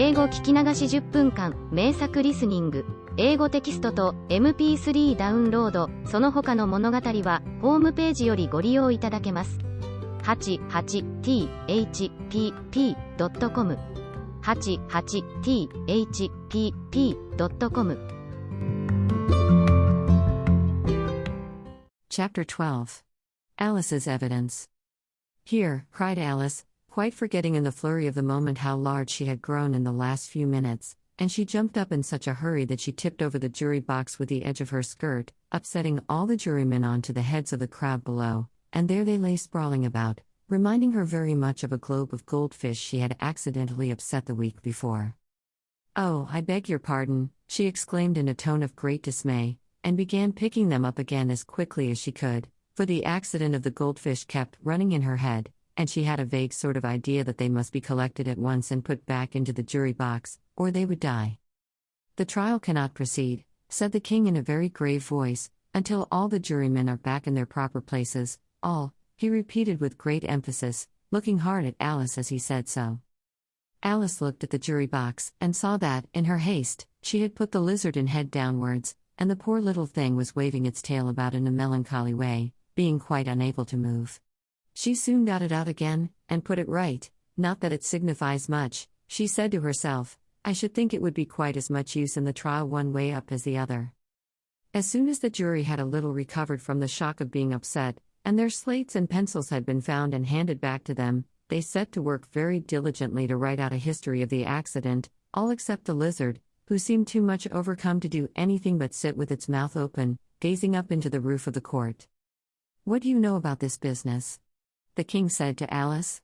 英語聞き流し10分間、名作リスニング、英語テキストと MP3 ダウンロード、その他の物語は、ホームページよりご利用いただけます。88thpp.com 88thpp.com Chapter 12. Alice's Evidence. Here, cried Alice, quite forgetting in the flurry of the moment how large she had grown in the last few minutes, and she jumped up in such a hurry that she tipped over the jury box with the edge of her skirt, upsetting all the jurymen onto the heads of the crowd below, and there they lay sprawling about, reminding her very much of a globe of goldfish she had accidentally upset the week before. "Oh, I beg your pardon," she exclaimed in a tone of great dismay, and began picking them up again as quickly as she could, for the accident of the goldfish kept running in her head, and she had a vague sort of idea that they must be collected at once and put back into the jury box, or they would die. "The trial cannot proceed," said the king in a very grave voice, "until all the jurymen are back in their proper places, all," he repeated with great emphasis, looking hard at Alice as he said so. Alice looked at the jury box, and saw that, in her haste, she had put the lizard in head downwards, and the poor little thing was waving its tail about in a melancholy way, being quite unable to move. She soon got it out again, and put it right. "Not that it signifies much," she said to herself. "I should think it would be quite as much use in the trial one way up as the other." As soon as the jury had a little recovered from the shock of being upset, and their slates and pencils had been found and handed back to them, they set to work very diligently to write out a history of the accident, all except the lizard, who seemed too much overcome to do anything but sit with its mouth open, gazing up into the roof of the court. "What do you know about this business?" the king said to Alice.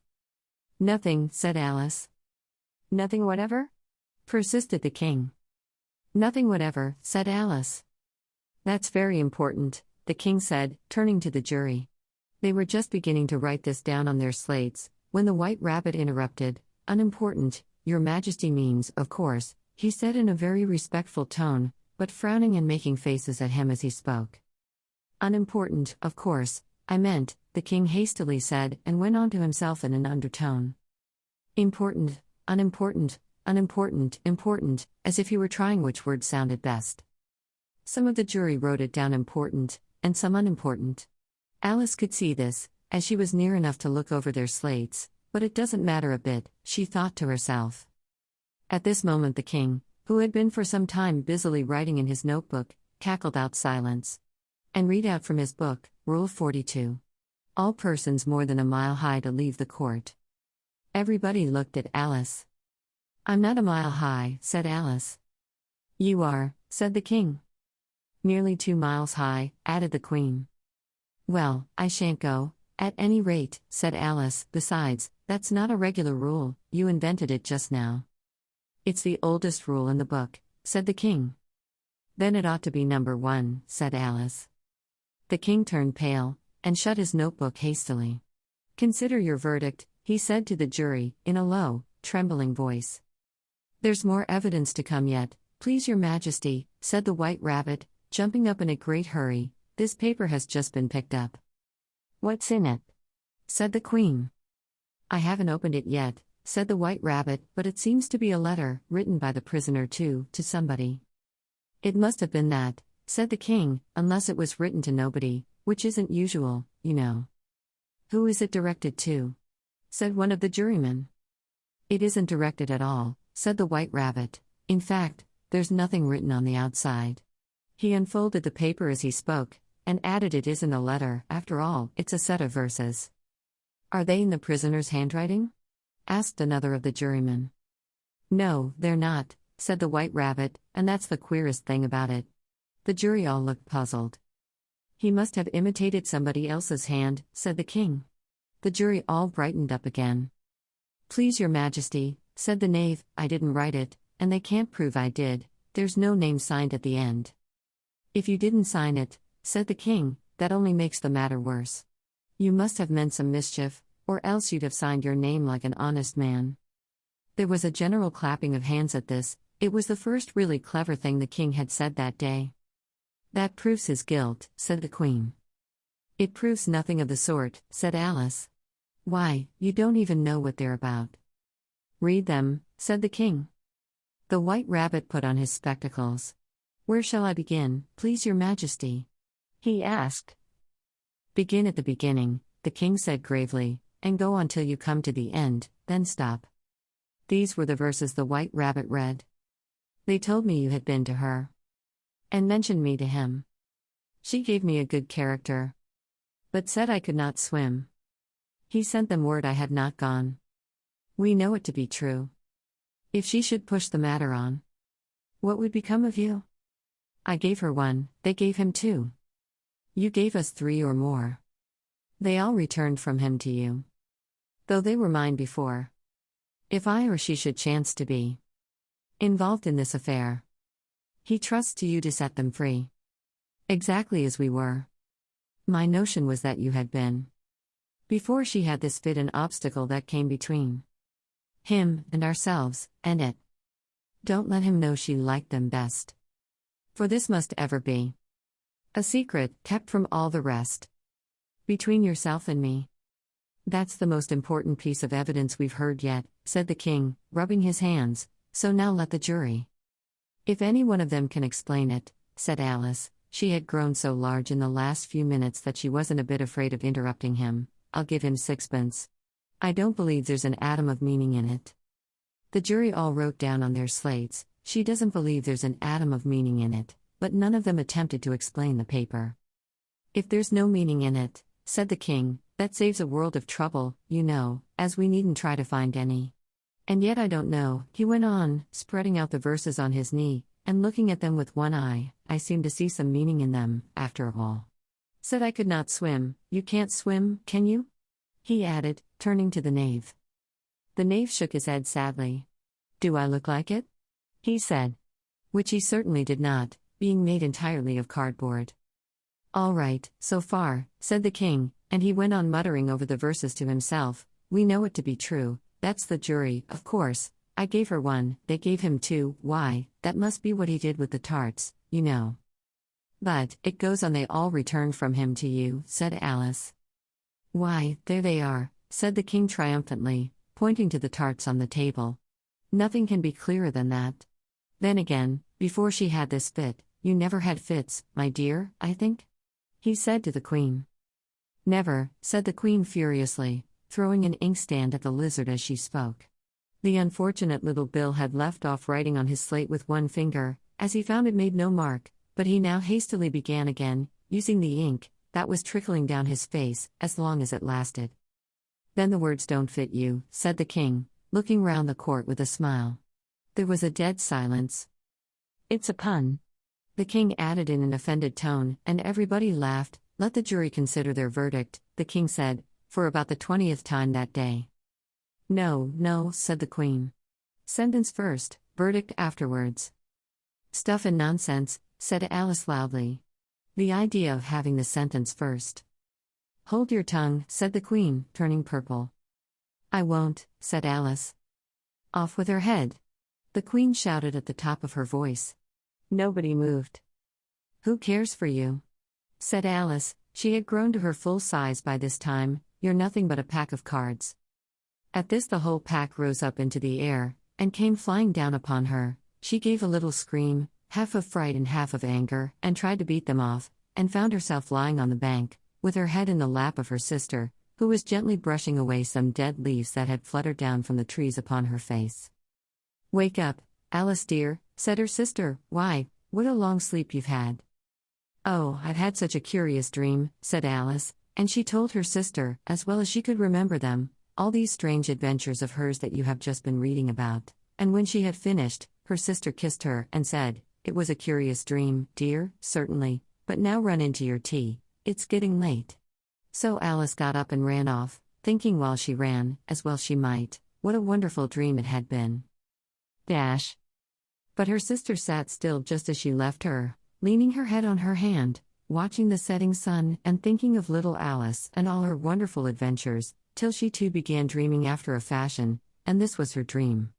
"Nothing," said Alice. "Nothing whatever?" persisted the king. "Nothing whatever," said Alice. "That's very important," the king said, turning to the jury. They were just beginning to write this down on their slates, when the White Rabbit interrupted. "Unimportant, Your Majesty means, of course," he said in a very respectful tone, but frowning and making faces at him as he spoke. "Unimportant, of course, I meant," the king hastily said, and went on to himself in an undertone. "Important, unimportant, unimportant, important," as if he were trying which word sounded best. Some of the jury wrote it down important, and some unimportant. Alice could see this, as she was near enough to look over their slates, but it doesn't matter a bit, she thought to herself. At this moment the king, who had been for some time busily writing in his notebook, cackled out silence. And read out from his book, Rule 42. All persons more than a mile high to leave the court. Everybody looked at Alice. "I'm not a mile high," said Alice. "You are," said the king. "Nearly 2 miles high," added the queen. "Well, I shan't go, at any rate," said Alice. "Besides, that's not a regular rule, you invented it just now." "It's the oldest rule in the book," said the king. "Then it ought to be number 1, said Alice. The king turned pale, and shut his notebook hastily. "Consider your verdict," he said to the jury, in a low, trembling voice. "There's more evidence to come yet, please your majesty," said the White Rabbit, jumping up in a great hurry. "This paper has just been picked up." "What's in it?" said the queen. "I haven't opened it yet," said the White Rabbit, "but it seems to be a letter, written by the prisoner to somebody." "It must have been that," said the king, "unless it was written to nobody, which isn't usual, you know." "Who is it directed to?" said one of the jurymen. "It isn't directed at all," said the White Rabbit. "In fact, there's nothing written on the outside." He unfolded the paper as he spoke, and added, "It isn't a letter, after all, it's a set of verses." "Are they in the prisoner's handwriting?" asked another of the jurymen. "No, they're not," said the White Rabbit, "and that's the queerest thing about it." The jury all looked puzzled. "He must have imitated somebody else's hand," said the king. The jury all brightened up again. "Please your majesty," said the knave, "I didn't write it, and they can't prove I did. There's no name signed at the end." "If you didn't sign it," said the king, "that only makes the matter worse. You must have meant some mischief, or else you'd have signed your name like an honest man." There was a general clapping of hands at this. It was the first really clever thing the king had said that day. "That proves his guilt," said the queen. "It proves nothing of the sort," said Alice. "Why, you don't even know what they're about." "Read them," said the king. The White Rabbit put on his spectacles. "Where shall I begin, please your majesty?" he asked. "Begin at the beginning," the king said gravely, "and go on till you come to the end, then stop." These were the verses the White Rabbit read. "They told me you had been to her, and mentioned me to him. She gave me a good character, but said I could not swim. He sent them word I had not gone. We know it to be true. If she should push the matter on, what would become of you? I gave her 1, they gave him 2. You gave us 3 or more. They all returned from him to you, though they were mine before. If I or she should chance to be involved in this affair, he trusts to you to set them free, exactly as we were. My notion was that you had been, before she had this fit, an obstacle that came between him and ourselves, and it. Don't let him know she liked them best, for this must ever be a secret, kept from all the rest, between yourself and me. That's the most important piece of evidence we've heard yet," said the king, rubbing his hands, "so now let the jury. If any one of them can explain it," said Alice. She had grown so large in the last few minutes that she wasn't a bit afraid of interrupting him. "I'll give him 6pence. I don't believe there's an atom of meaning in it." The jury all wrote down on their slates, "She doesn't believe there's an atom of meaning in it," but none of them attempted to explain the paper. "If there's no meaning in it," said the king, "that saves a world of trouble, you know, as we needn't try to find any. And yet I don't know," he went on, spreading out the verses on his knee, and looking at them with one eye, "I seem to see some meaning in them, after all. Said I could not swim, you can't swim, can you?" he added, turning to the knave. The knave shook his head sadly. "Do I look like it?" he said. Which he certainly did not, being made entirely of cardboard. "All right, so far," said the king, and he went on muttering over the verses to himself. "We know it to be true, that's the jury, of course. I gave her 1, they gave him 2, why, that must be what he did with the tarts, you know. But, it goes on, they all returned from him to you," said Alice. "Why, there they are," said the king triumphantly, pointing to the tarts on the table. "Nothing can be clearer than that. Then again, before she had this fit, you never had fits, my dear, I think?" he said to the queen. "Never," said the queen furiously, throwing an inkstand at the lizard as she spoke. The unfortunate little Bill had left off writing on his slate with one finger, as he found it made no mark, but he now hastily began again, using the ink that was trickling down his face, as long as it lasted. "Then the words don't fit you," said the king, looking round the court with a smile. There was a dead silence. "It's a pun," the king added in an offended tone, and everybody laughed. "Let the jury consider their verdict," the king said, for about the 20th time that day. "No, no," said the queen. "Sentence first, verdict afterwards." "Stuff and nonsense," said Alice loudly. "The idea of having the sentence first." "Hold your tongue," said the queen, turning purple. "I won't," said Alice. "Off with her head," the queen shouted at the top of her voice. Nobody moved. "Who cares for you?" said Alice. She had grown to her full size by this time. "You're nothing but a pack of cards." At this the whole pack rose up into the air, and came flying down upon her. She gave a little scream, half of fright and half of anger, and tried to beat them off, and found herself lying on the bank, with her head in the lap of her sister, who was gently brushing away some dead leaves that had fluttered down from the trees upon her face. "Wake up, Alice dear," said her sister. "Why, what a long sleep you've had." "Oh, I've had such a curious dream," said Alice, and she told her sister, as well as she could remember them, all these strange adventures of hers that you have just been reading about. And when she had finished, her sister kissed her and said, "It was a curious dream, dear, certainly, but now run into your tea, it's getting late." So Alice got up and ran off, thinking while she ran, as well she might, what a wonderful dream it had been. Dash. But her sister sat still just as she left her, leaning her head on her hand, watching the setting sun and thinking of little Alice and all her wonderful adventures, till she too began dreaming after a fashion, and this was her dream.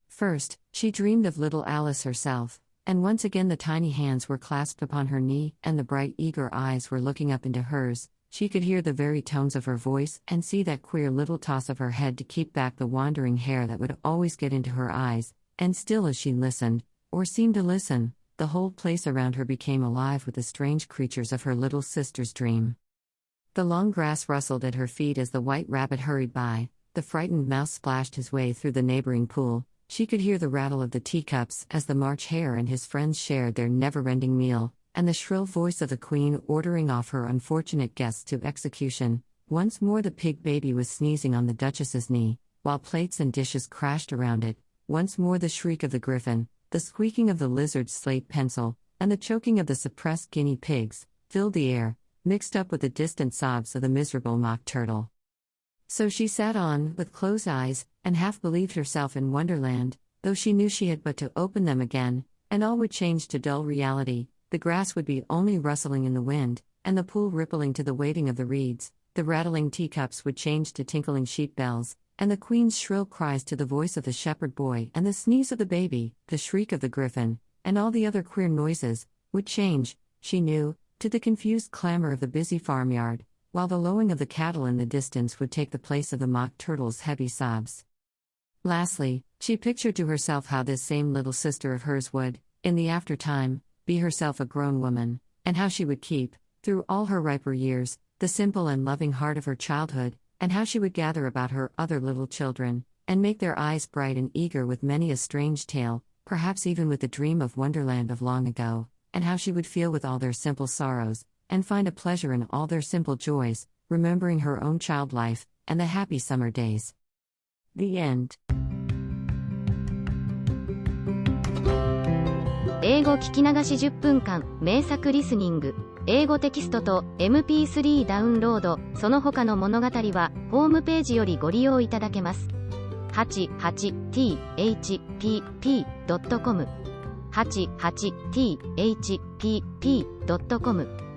First, she dreamed of little Alice herself, and once again the tiny hands were clasped upon her knee, and the bright eager eyes were looking up into hers. She could hear the very tones of her voice and see that queer little toss of her head to keep back the wandering hair that would always get into her eyes, and still as she listened, or seemed to listen, the whole place around her became alive with the strange creatures of her little sister's dream. The long grass rustled at her feet as the white rabbit hurried by, the frightened mouse splashed his way through the neighboring pool, she could hear the rattle of the teacups as the March Hare and his friends shared their never-ending meal, and the shrill voice of the queen ordering off her unfortunate guests to execution. Once more the pig baby was sneezing on the duchess's knee, while plates and dishes crashed around it. Once more the shriek of the griffin, the squeaking of the lizard's slate pencil, and the choking of the suppressed guinea pigs, filled the air, mixed up with the distant sobs of the miserable mock turtle. So she sat on, with closed eyes, and half believed herself in Wonderland, though she knew she had but to open them again, and all would change to dull reality. The grass would be only rustling in the wind, and the pool rippling to the waiting of the reeds, the rattling teacups would change to tinkling sheep bells, and the queen's shrill cries to the voice of the shepherd boy, and the sneeze of the baby, the shriek of the griffin, and all the other queer noises, would change, she knew, to the confused clamor of the busy farmyard, while the lowing of the cattle in the distance would take the place of the mock turtle's heavy sobs. Lastly, she pictured to herself how this same little sister of hers would, in the after-time, be herself a grown woman, and how she would keep, through all her riper years, the simple and loving heart of her childhood, and how she would gather about her other little children, and make their eyes bright and eager with many a strange tale, perhaps even with the dream of Wonderland of long ago, and how she would feel with all their simple sorrows, and find a pleasure in all their simple joys, remembering her own child life, and the happy summer days. The end. 英語聞き流し10分間、名作リスニング。英語テキストと MP3 ダウンロード、その他の物語は、ホームページよりご利用いただけます。88thpp.com 88thpp.com